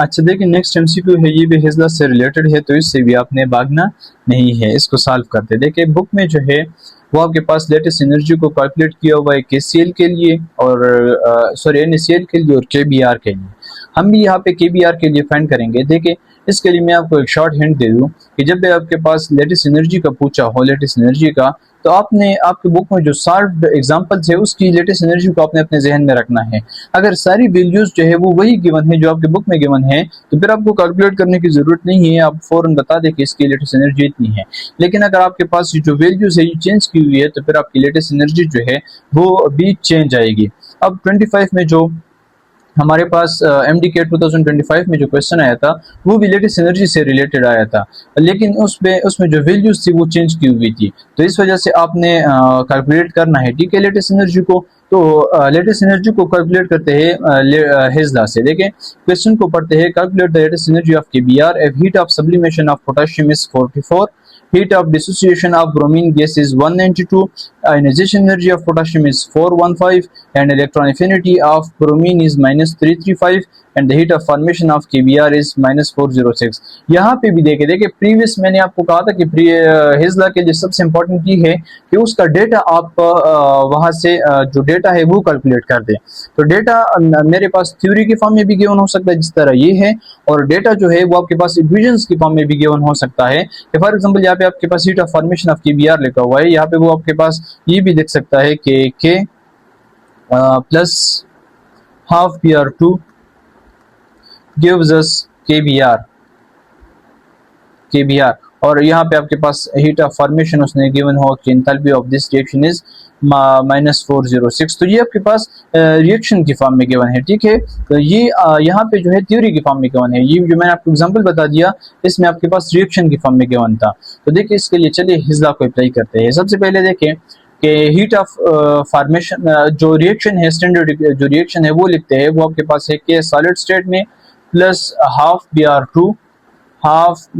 अच्छा देखिए, next MCQ है, ये भी हिजला से रिलेटेड है, तो इससे भी आपने भागना नहीं है। इसको सॉल्व करते देखिए, बुक में जो है वो आपके पास लेटेस्ट एनर्जी को कैलकुलेट किया हुआ है केसीएल के लिए और सॉरी एनएसीएल के लिए और केबीआर के लिए। हम भी यहाँ पे केबीआर के लिए फाइंड करेंगे। देखिए, इसके लिए मैं आपको एक शॉर्ट हिंट दे दूं कि जब भी आपके पास लेटेस्ट एनर्जी का पूछा हो, लेटेस्ट एनर्जी का, तो आपने आपके बुक में जो सॉल्व्ड एग्जांपल्स है उसकी लेटेस्ट एनर्जी को आपने अपने जहन में रखना है। अगर सारी वैल्यूज जो है वो वही गिवन है जो आपके बुक में गिवन है, तो फिर आपको कैलकुलेट करने की जरूरत नहीं है, आप फौरन बता दें कि इसकी लेटेस्ट एनर्जी इतनी है। लेकिन अगर आपके पास जो वैल्यूज है ये चेंज की हुई है, तो फिर आपकी लेटेस्ट एनर्जी जो है वो भी चेंज आएगी। अब 25 में जो हमारे पास MDK 2025 में जो क्वेश्चन आया था वो भी लेटेस्ट एनर्जी से रिलेटेड आया था, लेकिन उसमें जो वैल्यूज थी वो चेंज की हुई थी, तो इस वजह से आपने कैलकुलेट करना है, ठीक है, लेटेस्ट एनर्जी को। तो लेटेस्ट एनर्जी को कैलकुलेट करते हैं हिजला से। देखें, क्वेश्चन को पढ़ते हैं, calculate the latest energy of KBr if heat of sublimation of potassium is 44, heat of dissociation of bromine gas is 192, ionization energy of potassium is 415, and electron affinity of bromine is -335, and the heat of formation of KBr is -406। यहाँ पे भी देखिए previous मैंने आपको कहा था कि हिजला के लिए सबसे इंपॉर्टेंट ये है कि उसका डेटा आप वहां से जो डेटा है वो कैलकुलेट कर दें। तो डेटा मेरे पास थ्योरी की फॉर्म में भी गिवन हो सकता है जिस तरह ये है, और डेटा जो है वो आपके पास इक्वेशंस की फॉर्म में भी गिवन हो सकता है। फॉर एग्जांपल यहाँ पे आपके पास heat of formation of KBr लिखा हुआ है, यहाँ पे वो आपके पास ये भी लिख सकता है कि के plus half Br2 gives us KBr, और यहाँ पे आपके पास हीट ऑफ फॉर्मेशन उसने गिवन हो कि enthalpy of this reaction is -406। तो ये आपके पास रिएक्शन की फॉर्म में गिवन है, ठीक है। तो ये यहाँ पे जो है थ्योरी की फॉर्म में गिवन है, ये जो मैंने आपको एग्जांपल बता दिया इसमें आपके पास रिएक्शन की फॉर्म में गिवन था। तो देखिए, इसके लिए चलिए हिजला को अप्लाई करते हैं। सबसे पहले देखें कि हीट ऑफ फॉर्मेशन जो रिएक्शन है, स्टैंडर्ड जो रिएक्शन है वो लिखते हैं, वो आपके पास है के सॉलिड स्टेट में plus half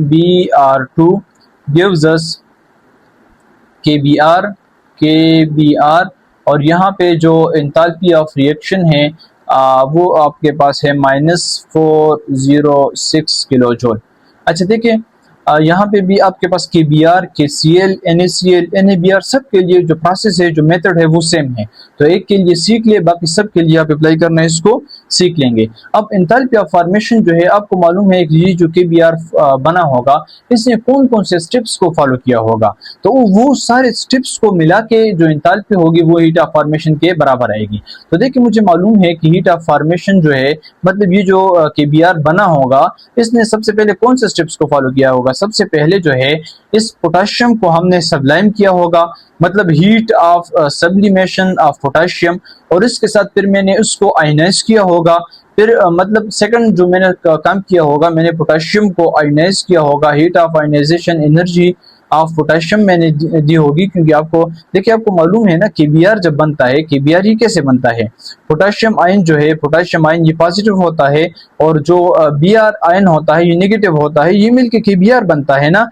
Br2 gives us KBr, और यहाँ पे जो एंथैल्पी ऑफ रिएक्शन है वो आपके पास है -406 किलो जूल। अच्छा देखिए, यहाँ पे भी आपके पास KBr, KCl, NaCl, NaBr सब के लिए जो प्रोसेस है, जो मेथड है वो सेम है। तो एक के लिए सीख ले, बाकी सब के लिए आप अप्लाई करना है, इसको सीख लेंगे। अब एंथैल्पी ऑफ फॉर्मेशन जो है आपको मालूम है कि ये जो KBr बना होगा इसने कौन कौन से स्टेप्स को फॉलो किया होगा, तो वो सारे स्टेप्स को मिला के जो एंथैल्पी होगी वो हीट ऑफ फॉर्मेशन के बराबर आएगी। तो देखिए, मुझे मालूम है कि हीट ऑफ फॉर्मेशन जो है, मतलब ये जो KBr बना होगा इसने सबसे पहले कौन से स्टेप्स को फॉलो किया होगा। सबसे पहले जो है इस पोटेशियम को हमने सब्लाइम किया होगा, मतलब heat of sublimation of potassium, और इसके साथ फिर मैंने उसको आयनाइज किया होगा। फिर मतलब सेकंड जो मैंने काम किया होगा, मैंने पोटेशियम को आयनाइज किया होगा, heat of ionization energy of potassium मैंने दी होगी, क्योंकि आपको देखिए आपको मालूम है ना KBr जब बनता है, KBr ही कैसे बनता है, पोटेशियम आयन जो है, पोटेशियम आयन ये पॉजिटिव होता है और जो Br आयन होता है ये नेगेटिव होता है, ये मिलके KBr बनता है ना।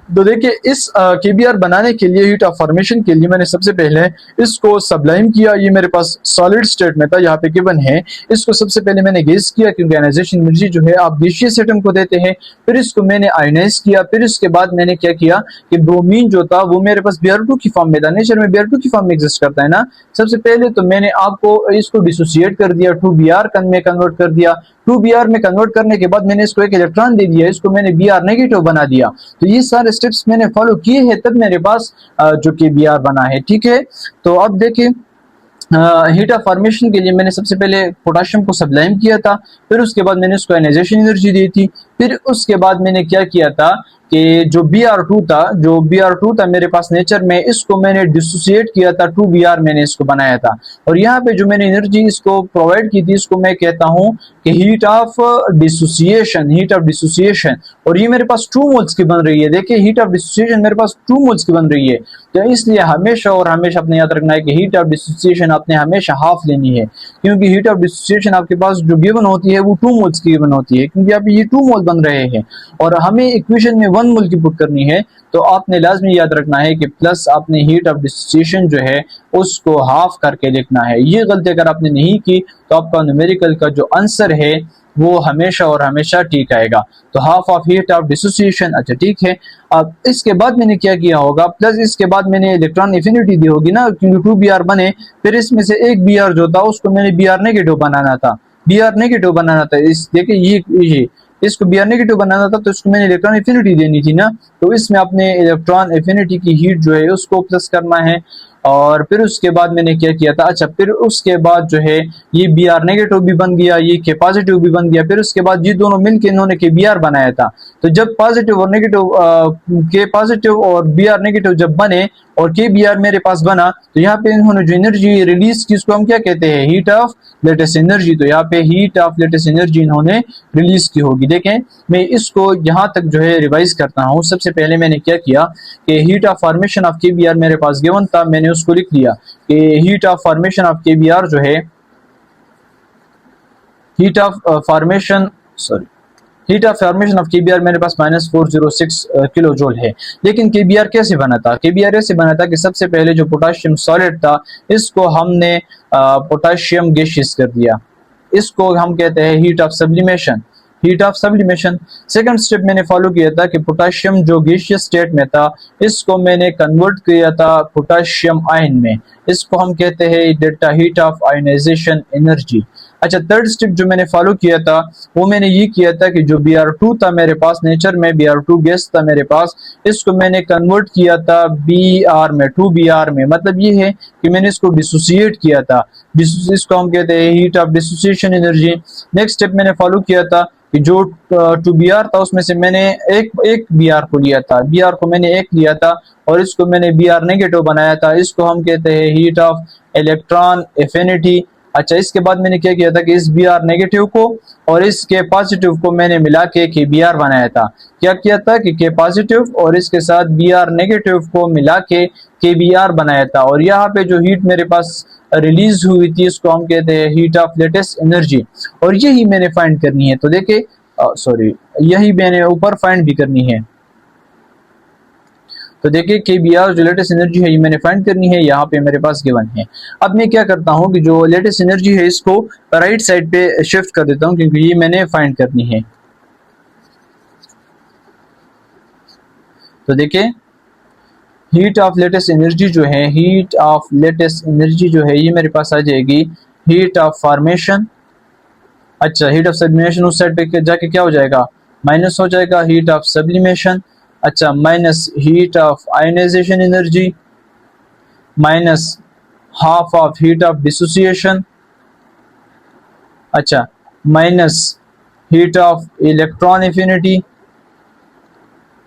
तो देखिए, इस KBr बनाने के लिए, हीट ऑफ फॉर्मेशन के लिए मैंने सबसे पहले इसको सब्लाइम किया। ये मेरे पास सॉलिड स्टेट में था, यहाँ पे गिवन है। इसको सबसे पहले मैंने गैस किया, क्योंकि आयनाइजेशन एनर्जी जो है आप गैसियस एटम को देते हैं। फिर इसको मैंने आयनाइज किया। फिर इसके बाद मैंने क्या किया कि ब्रोमीन जो था वो मेरे पास Br2 की फॉर्म में था, नेचर में Br2 की फॉर्म में एग्जिस्ट करता है ना। सबसे पहले तो मैंने आपको इसको डिसोसिएट कर दिया, 2Br में कन्वर्ट कर दिया। 2Br में कन्वर्ट करने के बाद मैंने इसको एक इलेक्ट्रॉन दे दिया, इसको मैंने Br नेगेटिव बना दिया। तो ये सारे स्टेप्स मैंने फॉलो किए हैं, तब मेरे पास जो KBr बना है, ठीक है। तो अब देखिए, हीट ऑफ फॉर्मेशन के लिए मैंने सबसे पहले पोटेशियम को सब्लाइम किया था, फिर उसके बाद मैंने उसको आयनाइजेशन एनर्जी दी थी। फिर उसके बाद मैंने क्या किया था कि जो Br2 था मेरे पास नेचर में, इसको मैंने डिसोसिएट किया था, 2Br मैंने इसको बनाया था। और यहाँ पे जो मैंने एनर्जी इसको प्रोवाइड की थी, इसको मैं कहता हूँ कि हीट ऑफ डिसोसिएशन, और ये मेरे पास 2 मोल्स की बन रही है। देखिए, हीट ऑफ डिसोसिएशन मेरे पास 2 मोल्स की बन रही है। तो इसलिए हमेशा और हमेशा अपने याद रखना है कि हीट ऑफ डिसोसिएशन आपने हमेशा हाफ लेनी है, क्योंकि हीट ऑफ डिसोसिएशन आपके पास जो गिवन होती है वो 2 मोल्स की गिवन होती है, क्योंकि आप ये 2 मोल बन रहे हैं और हमें इक्वेशन में 1 मोल की पुट करनी है। तो आपने लाजमी याद रखना है कि प्लस आपने हीट ऑफ डिसोसिएशन जो है उसको हाफ करके लिखना है। ये गलती अगर आपने नहीं की तो आपका न्यूमेरिकल का जो आंसर है वो हमेशा और हमेशा ठीक आएगा। तो half of heat of dissociation, अच्छा ठीक है। अब इसके बाद मैंने क्या किया होगा, प्लस इसके बाद मैंने इलेक्ट्रॉन एफिनिटी दी होगी ना, क्योंकि 2 Br बने, फिर इसमें से एक Br जो था उसको मैंने Br नेगेटिव बनाना था, Br नेगेटिव बनाना था। इस देखिए ये इसको Br नेगेटिव बनाना था, तो इसको मैंने इलेक्ट्रॉन एफिनिटी देनी थी ना, तो इसमें अपने इलेक्ट्रॉन एफिनिटी की हीट जो है उसको प्लस करना है। और फिर उसके बाद मैंने क्या किया था, अच्छा फिर उसके बाद जो है ये Br नेगेटिव भी बन गया, ये के पॉजिटिव भी बन गया। फिर उसके बाद ये दोनों मिलकर इन्होंने के Br बनाया था। तो जब पॉजिटिव और नेगेटिव के पॉजिटिव और Br नेगेटिव जब बने और के Br मेरे पास बना, तो यहाँ पे इन्होंने जो एनर्जी रिलीज की उसको हम क्या कहते हैं, हीट ऑफ लेटेस्ट एनर्जी। तो यहाँ पे हीट ऑफ लेटेस्ट एनर्जी इन्होंने रिलीज की होगी। देखें मैं इसको यहाँ तक जो है रिवाइज करता हूँ। सबसे पहले मैंने क्या किया कि हीट ऑफ फॉर्मेशन ऑफ के Br मेरे पास गिवन था, मैंने उसको लिख लिया कि हीट ऑफ फॉर्मेशन ऑफ के Br जो है, हीट ऑफ फॉर्मेशन ऑफ के Br मेरे पास -406 किलो जूल है। लेकिन के Br कैसे बना था, के Br ऐसे बना था कि सबसे पहले जो पोटाशियम सॉलिड था इसको हमने पोटाशियम गैसियस कर दिया, इसको हम कहते हैं heat of sublimation. Second step मैंने फॉलो किया था कि पोटाशियम जो गैसियस स्टेट में था इसको मैंने कन्वर्ट किया था पोटाशियम आयन में, इसको हम कहते हैं delta heat of ionization energy. अच्छा थर्ड स्टेप जो मैंने फॉलो किया था वो मैंने ये किया था कि जो Br2 था मेरे पास, नेचर में Br2 गैस था मेरे पास, इसको मैंने कन्वर्ट किया था Br में, 2Br में। मतलब ये है कि मैंने इसको डिसोसिएट किया था, इसको हम कहते हैं heat of dissociation energy. Next step मैंने फॉलो किया था कि जो 2Br था उसमें से मैंने एक Br को लिया था, Br को मैंने एक लिया था और इसको मैंने Br नेगेटिव बनाया था, इसको हम कहते हैं हीट ऑफ इलेक्ट्रॉन एफिनिटी। अच्छा इसके बाद मैंने क्या किया था कि इस Br नेगेटिव को और इसके पॉजिटिव को मैंने मिला के Br बनाया था। क्या किया था कि के पॉजिटिव और इसके साथ Br नेगेटिव को मिला के Br बनाया था। और यहाँ पे जो हीट मेरे पास रिलीज हुई थी इसको हम कहते हैं हीट ऑफ लेटेस्ट एनर्जी, और यही मैंने फाइंड करनी है। तो देखिए यही मैंने ऊपर फाइंड भी करनी है। तो देखिए के Br जो लेटेस्ट एनर्जी है ये मैंने फाइंड करनी है, यहाँ पे मेरे पास गिवन है। अब मैं क्या करता हूँ कि जो लेटेस्ट एनर्जी है इसको राइट साइड पे शिफ्ट कर देता हूँ क्योंकि ये मैंने फाइंड करनी है। तो देखिए हीट ऑफ लेटेस्ट एनर्जी जो है, हीट ऑफ लेटेस्ट एनर्जी जो है ये मेरे पास आ जाएगी हीट ऑफ फॉर्मेशन। अच्छा हीट ऑफ सब्लिमेशन उस साइड पे जाके क्या हो जाएगा, माइनस हो जाएगा हीट ऑफ सब्लिमेशन। अच्छा minus heat of ionization energy minus half of heat of dissociation. अच्छा minus heat of electron affinity.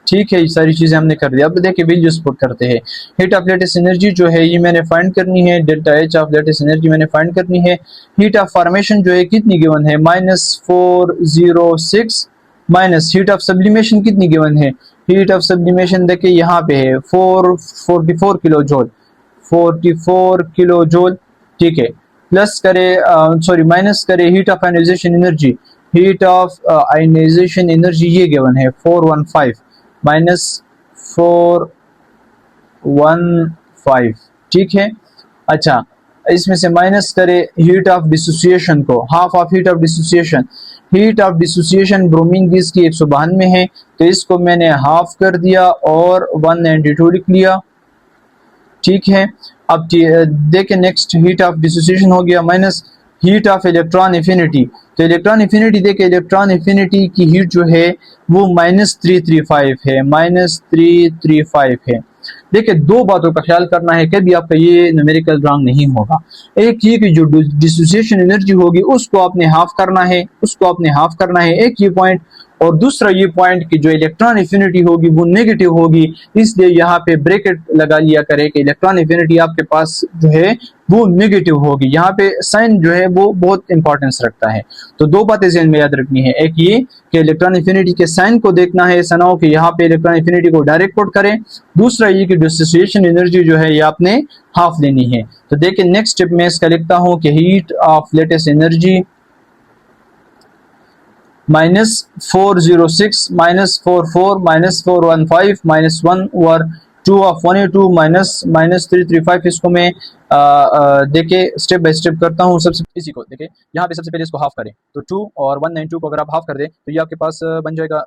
ठीक है ये सारी चीजें हमने कर दिया। अब देखिए वैल्यूज पुट करते हैं। हीट ऑफ लेटेस्ट एनर्जी जो है ये मैंने फाइंड करनी है, delta H of latest energy मैंने फाइंड करनी है। हीट ऑफ फॉर्मेशन जो है कितनी गिवन है, -406 माइनस हीट ऑफ सब्लिमेशन कितनी गिवन है, हीट ऑफ सब्लिमेशन देखिए यहाँ पे है 44 किलो जूल, 44 किलो जूल। ठीक है प्लस करे माइनस करे heat of ionization energy, heat of ionization energy ये गिवन है 415 माइनस 415। ठीक है अच्छा इसमें से माइनस करे हीट ऑफ डिसोसिएशन को, half of heat of dissociation. Heat of dissociation bromine gas की 192 है तो इसको मैंने हाफ कर दिया और 192 लिख लिया। ठीक है अब देखें नेक्स्ट हीट ऑफ डिसोसिएशन हो गया minus heat of electron affinity. तो इलेक्ट्रॉन एफिनिटी देखें, इलेक्ट्रॉन एफिनिटी की हीट जो है वो -335 है, -335 है। देखिए दो बातों का ख्याल करना है, कभी आपका ये न्यूमेरिकल रॉन्ग नहीं होगा। एक ये कि जो डिसोसिएशन एनर्जी होगी उसको आपने हाफ करना है, एक ये पॉइंट। और दूसरा ये पॉइंट कि जो इलेक्ट्रॉन एफिनिटी होगी वो नेगेटिव होगी, इसलिए यहाँ पे ब्रैकेट लगा लिया करे कि इलेक्ट्रॉन एफिनिटी आपके पास जो है वो नेगेटिव होगी। यहाँ पे साइन जो है वो बहुत इंपॉर्टेंस रखता है। तो दो बातें ध्यान में याद रखनी है, एक ये कि इलेक्ट्रॉन एफिनिटी के साइन को देखना है, ऐसा ना हो कि यहाँ पे इलेक्ट्रॉन एफिनिटी को डायरेक्ट पुट करें। दूसरा ये कि डिसोसिएशन एनर्जी जो है ये आपने हाफ लेनी है। तो देखिए नेक्स्ट स्टेप में इसका लिखता हूँ कि हीट ऑफ लेटेस्ट एनर्जी -406 -44 -415 -1 और 2 ऑफ 182 -335, इसको मैं देखिए स्टेप बाय स्टेप करता हूँ। सबसे इसी को देखिए, यहाँ पे सबसे पहले इसको हाफ करें तो 2 और 192 को अगर आप हाफ कर दें तो ये आपके पास बन जाएगा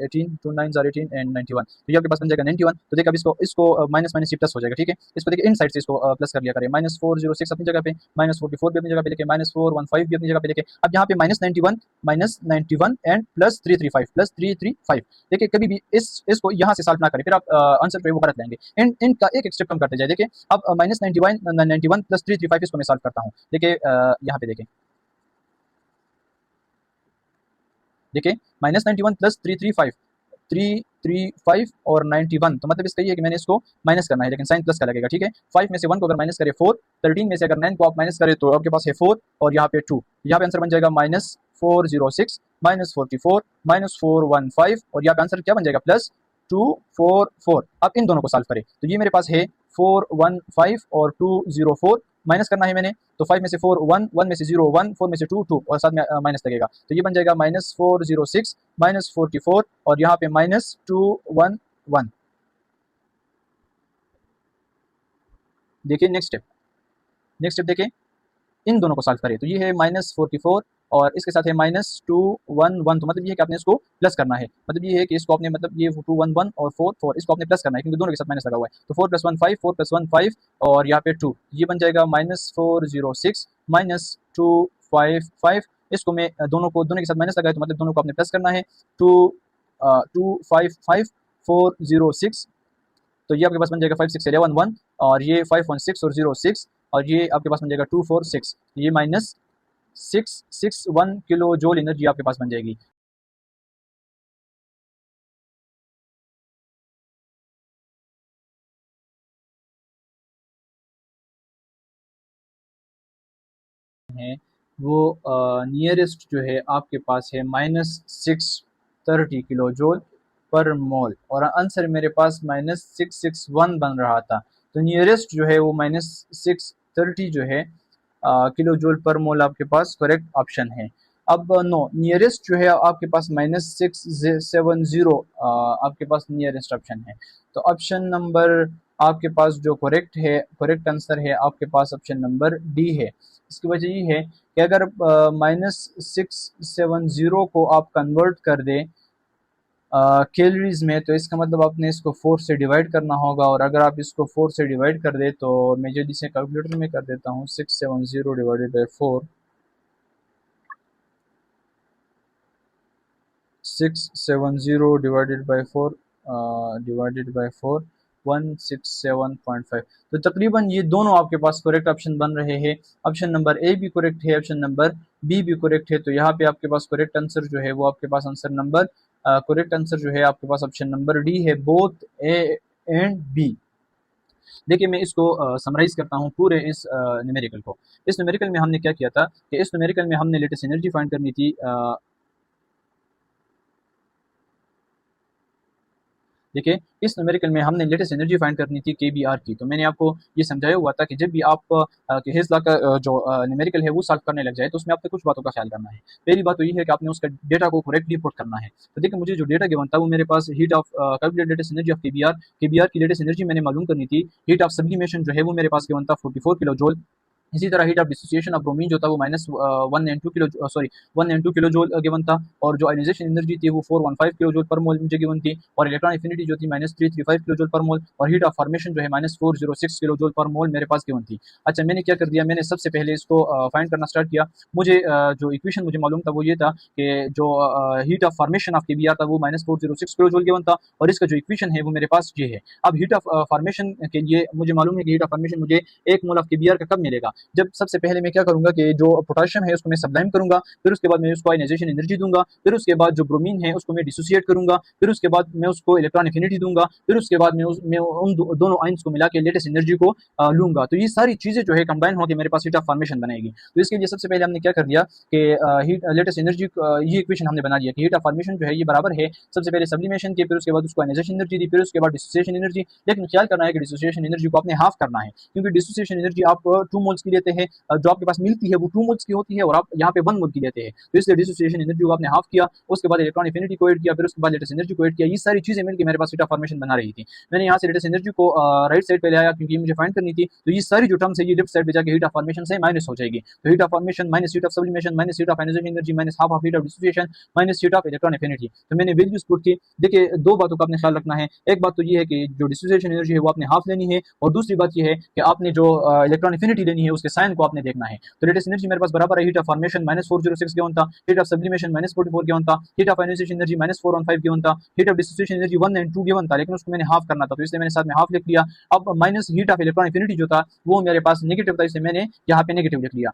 18, 2 9s are 18 एंड 91, तो ये आपके पास बन जाएगा 91। तो देखिए अब इसको माइनस माइनस प्लस हो जाएगा, ठीक है। इसको देखिए इन साइड से इसको प्लस कर लिया करें, -406 अपनी जगह पे, -44 भी अपनी जगह पे लेके, -415 भी अपनी जगह पे लेके, अब यहाँ पे -91 एंड +335 देखिए कभी भी इसको यहाँ से सॉल्व ना करें, फिर आप आंसर जो है वो गलत लेंगे। इनका एक एक स्टेप कम करते जाए। देखिए अब -91 + 335 इसको मैं सॉल्व करता हूँ। देखिए यहाँ पे देखिए -91 + 335 और 91, तो मतलब इसका ये है कि मैंने इसको माइनस करना है, लेकिन साइन प्लस का लगेगा, ठीक है। 5 में से 1 को अगर माइनस करें 4, 13 में से अगर 9 को आप माइनस करें तो आपके पास है 4 और यहाँ पे 2, यहाँ पे आंसर बन जाएगा -406 -44 -415 और यहाँ पे आंसर क्या बन जाएगा +244। अब इन दोनों को सॉल्व करें तो ये मेरे पास है 415 और 204, माइनस करना है मैंने, तो 5 में से 4 1, 1 में से 0 1, 4 में से 2 2 और साथ में माइनस लगेगा, तो ये बन जाएगा -406 -44 और यहाँ पे -211। देखिए नेक्स्ट स्टेप देखिए, इन दोनों को सॉल्व करें तो ये है -44 और इसके साथ है -211, तो मतलब ये है कि आपने इसको प्लस करना है, मतलब ये है कि इसको आपने मतलब ये 211 और 4 4 इसको आपने प्लस करना है क्योंकि दोनों के साथ माइनस लगा हुआ है, तो 4 + 1 5 4 + 1 5 और यहाँ पे 2, ये बन जाएगा -406 -255। इसको मैं दोनों के साथ माइनस लगा है तो मतलब दोनों को आपने प्लस करना है, 255 406, तो ये आपके पास बन जाएगा 56 11 1 और ये 516 और 06 और ये आपके पास बन जाएगा 246, ये -661 किलो जूल एनर्जी आपके पास बन जाएगी। है वो नियरेस्ट जो है आपके पास है -630 किलो जूल पर मोल और आंसर मेरे पास -661 बन रहा था, तो नियरेस्ट जो है वो -630 जो है किलो जूल पर मोल आपके पास करेक्ट ऑप्शन है। अब नो नियरेस्ट जो है आपके पास -670 आपके पास नियरेस्ट ऑप्शन है, तो ऑप्शन नंबर आपके पास जो करेक्ट आंसर है आपके पास ऑप्शन नंबर डी है। इसकी वजह ये है कि अगर -670 को आप कन्वर्ट कर दें कैलोरीज में तो इसका मतलब आपने इसको 4 से डिवाइड करना होगा और अगर आप इसको 4 से डिवाइड कर दे तो मैं जल्दी से कैलकुलेटर में कर देता हूँ, 670 divided by 4, 670 divided by 4 divided by 4 167.5, तो तकरीबन ये दोनों आपके पास करेक्ट ऑप्शन बन रहे हैं। ऑप्शन नंबर ए भी करेक्ट है, ऑप्शन नंबर बी भी करेक्ट है, तो यहाँ पे आपके पास करेक्ट आंसर जो है वो आपके पास आंसर नंबर करेक्ट आंसर जो है आपके पास ऑप्शन नंबर डी है, बोथ ए एंड बी। देखिए मैं इसको समराइज करता हूँ पूरे इस न्यूमेरिकल को। इस न्यूमेरिकल में हमने क्या किया था कि इस न्यूमेरिकल में हमने लेटेस्ट एनर्जी फाइंड करनी थी। देखिए इस न्यूमेरिकल में हमने लेटेस्ट एनर्जी फाइंड करनी थी केबीआर की, तो मैंने आपको ये समझाया हुआ था कि जब भी आप हेज़ लॉ का जो न्यूमेरिकल है वो सॉल्व करने लग जाए तो उसमें आपको कुछ बातों का ख्याल करना है। पहली बात तो ये है कि आपने उसका डेटा को करेक्टली पुट करना है। तो देखिए मुझे जो डेटा गिवन था वो मेरे पास heat of calculate lattice energy of KBr की लेटेस्ट एनर्जी मैंने मालूम करनी थी। हीट ऑफ सब्लिमेशन जो है वो मेरे पास गिवन था 44 किलो जूल। इसी तरह heat of dissociation of bromine जो था वो -1 एंड 2 किलो जूल गिवन था और जो आयोनाइजेशन एनर्जी थी वो 415 किलो जूल पर मोल मुझे गिवन थी और इलेक्ट्रॉन एफिनिटी जो थी -335 किलो जूल पर मोल और हीट ऑफ फॉर्मेशन जो है -406 किलो जूल पर मोल मेरे पास गिवन थी। अच्छा मैंने क्या कर दिया, मैंने सबसे पहले इसको फाइंड करना स्टार्ट किया। मुझे जो इक्वेशन मुझे मालूम था वो ये था कि जो heat of formation of KBr था वो -406 किलो जूल गिवन था और इसका जो इक्वेशन है वो मेरे पास ये है। अब हीट ऑफ फॉर्मेशन के लिए मुझे मालूम है कि हीट ऑफ फॉर्मेशन मुझे 1 मोल ऑफ केबीआर का कब मिलेगा, जब सबसे पहले मैं क्या करूंगा कि जो पोटेशियम है उसको मैं सब्लाइम करूंगा, फिर उसके बाद मैं उसको आयनाइजेशन एनर्जी दूंगा, फिर उसके बाद जो ब्रोमीन है उसको मैं डिसोसिएट करूंगा, फिर उसके बाद मैं उसको इलेक्ट्रॉन एफिनिटी दूंगा, फिर उसके बाद मैं उन दोनों आयंस को मिला के लेटेस्ट एनर्जी को लूंगा। तो ये सारी चीजें जो है कंबाइन होकर मेरे पास हीट ऑफ फॉर्मेशन बनेगी। तो इसके लिए सबसे पहले हमने क्या कर दिया कि हीट लेटेस्ट एनर्जी ये इक्वेशन हमने बना दिया कि हीट ऑफ फॉर्मेशन जो है ये बराबर है सबसे पहले सब्लिमेशन के, फिर उसके बाद उसको आयनाइजेशन एनर्जी दी, फिर उसके बाद डिसोसिएशन एनर्जी। लेकिन ख्याल करना है कि डिसोसिएशन एनर्जी को आपने हाफ करना है क्योंकि डिसोसिएशन एनर्जी आप 2 मोल्स की लेते हैं, जो आपके पास मिलती है वो 2 मोल्स की होती है और आप यहाँ पे 1 मोल की लेते हैं। तो इसलिए डिसोसिएशन एनर्जी को आपने हाफ किया, उसके बाद इलेक्ट्रॉन एफिनिटी को ऐड किया, फिर उसके बाद लेटेस्ट एनर्जी को ऐड किया। ये सारी चीजें मिलकर मेरे पास हीट ऑफ फॉर्मेशन बना रही थी। मैंने यहाँ से लेटेस्ट एनर्जी को राइट साइड पे ले आया क्योंकि मुझे फाइंड करनी थी। तो ये सारी जो टर्म्स है ये लेफ्ट साइड पे जाके हीट ऑफ फॉर्मेशन से माइनस हो जाएगी। तो heat of formation minus heat of sublimation minus heat of ionisation energy minus half of heat of dissociation minus heat of electron affinity. तो मैंने वैल्यूज पुट की। देखिए, दो बातों का आपने ख्याल रखना है। एक बात तो ये है कि जो डिसोसिएशन एनर्जी है वो आपने हाफ लेनी है, और दूसरी बात ये है कि आपने जो इलेक्ट्रॉन एफिनिटी लेनी है उसके साइन को आपने देखना है। तो लेटेस्ट एनर्जी मेरे पास बराबर है हीट ऑफ फॉर्मेशन -406 केवन था, हीट ऑफ सब्लिमेशन -44 केवन था, हीट ऑफ आयोनाइजेशन एनर्जी -415 केवन था, heat of dissociation energy 1 and 2 केवन था, लेकिन उसको मैंने हाफ करना था तो इसलिए मैंने साथ में हाफ लिख लिया। अब minus heat of electron affinity जो था वो मेरे पास नेगेटिव था, इसलिए मैंने यहाँ पे नेगेटिव लिख लिया।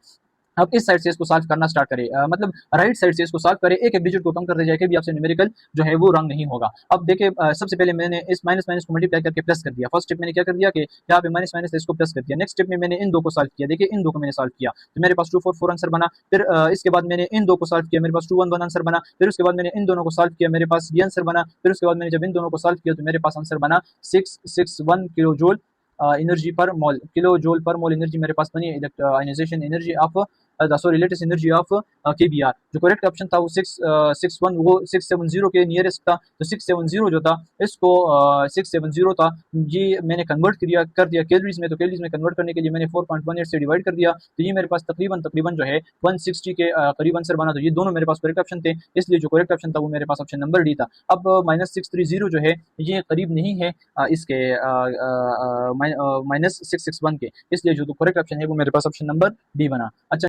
अब इस साइड से इसको सॉल्व करना स्टार्ट करें, मतलब राइट साइड से इसको सॉल्व करें, एक एक डिजिट को कम करते जाके भी आपसे न्यूमेरिकल जो है वो रंग नहीं होगा। अब देखिए, सबसे पहले मैंने इस माइनस माइनस को मल्टीप्लाई करके प्लस कर दिया। फर्स्ट स्टेप मैंने क्या कर दिया कि यहाँ पे माइनस माइनस इसको प्लस कर दिया। नेक्स्ट स्टेप में मैंने इन दो को सॉल्व किया। देखिए, इन दो को मैंने सॉल्व किया तो मेरे पास 2 4 4 आंसर बना। फिर इसके बाद मैंने इन दो को सॉल्व किया, मेरे पास 2 1 1 आंसर बना। फिर उसके बाद मैंने इन दोनों को सॉल्व किया, मेरे पास ये आंसर बना। फिर उसके बाद मैंने जब इन दोनों को सॉल्व किया तो मेरे पास आंसर बना 661 किलो जूल एनर्जी पर मोल, किलो जूल पर मोल एनर्जी मेरे पास बनी ionisation energy of sorry lattice energy of KBr. जो करेक्ट ऑप्शन था वो 661 वो 670 के नियरेस्ट था। तो 670 जो था इसको 670 था, ये मैंने कन्वर्ट कर दिया कैलोरीज में। तो कैलोरीज में कन्वर्ट करने के लिए मैंने 4.18 से डिवाइड कर दिया। तो ये मेरे पास तकरीबन जो है 160 के करीब आंसर बना। तो ये दोनों मेरे पास करेक्ट ऑप्शन थे, इसलिए जो करेक्ट ऑप्शन था वो मेरे पास ऑप्शन नंबर डी था। अब -630 जो है ये करीब नहीं है इसके -661 के, इसलिए जो करेक्ट ऑप्शन है वो मेरे पास ऑप्शन नंबर डी बना। अच्छा,